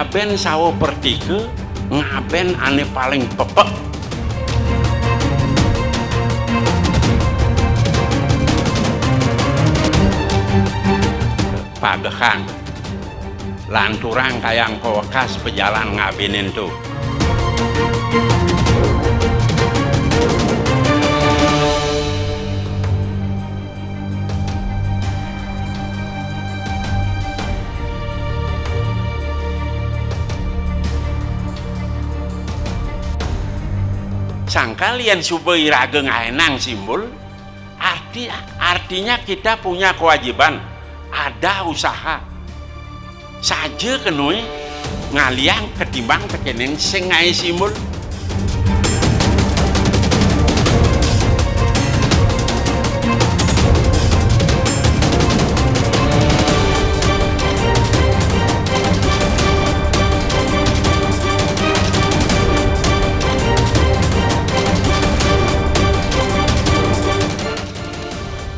ngaben sawo pertiga, ngaben ane paling pepek. Pagehan lanturang kayang kawakas pejalan ngabenin tuh. Sangkalian supaya raga ngaenang simbol artinya kita punya kewajiban, ada usaha saja kenui ngaliang ketimbang tekenen sengai simbol.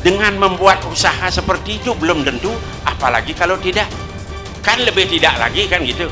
Dengan membuat usaha seperti itu belum tentu, apalagi kalau tidak, kan lebih tidak lagi kan gitu.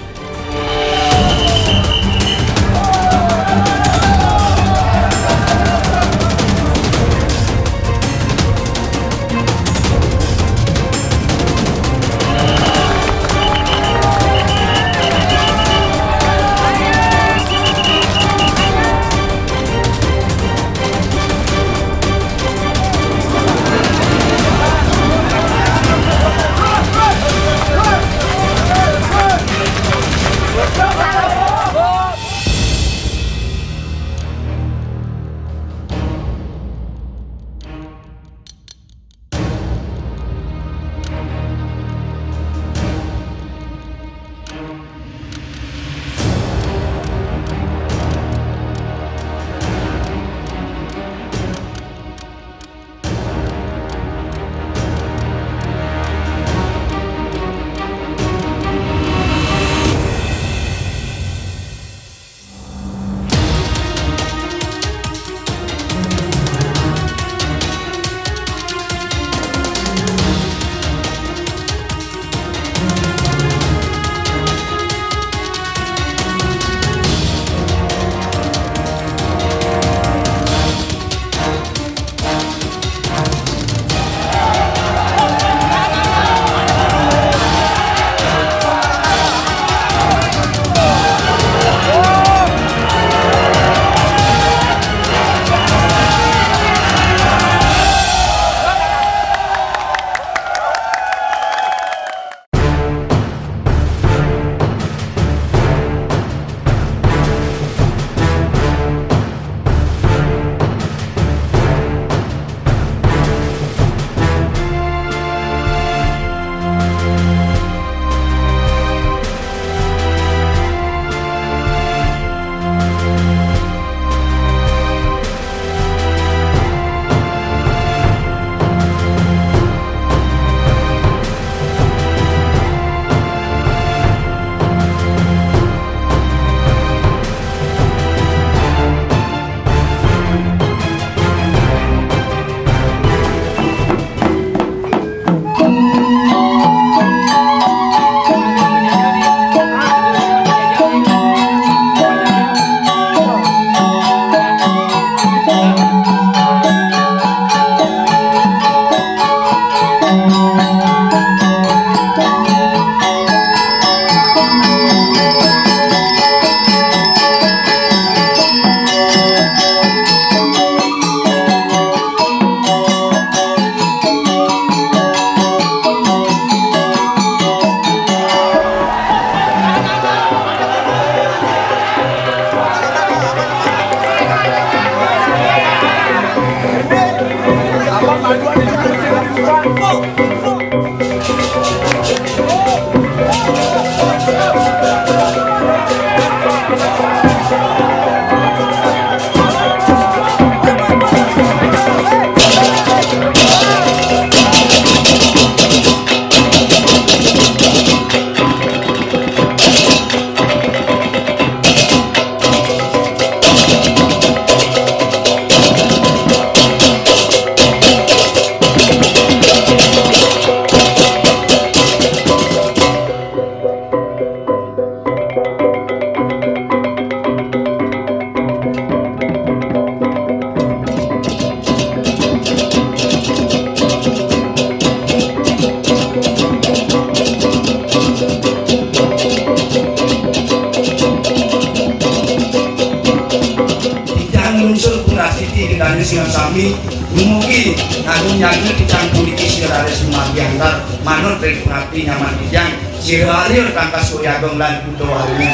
singa sami umugi agung nyagel dicampuri sirare sumagiantar manut dari pengabdi nyaman kijang siralir Tangkas Kori Agung lan Kudo Harumin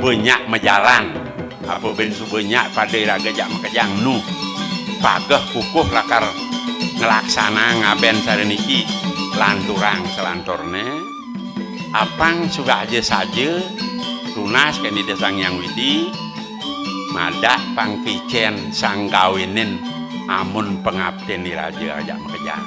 banyak majalan apa ben subanyak pada raga jak makajang nu pagah kukuh lakar ngelaksana ngaben sareniki lanturang selantorne apang suka aja saja tunas kini desang yang widi madak pangkicen sang kawinin amun pengabden di raja ajak makajang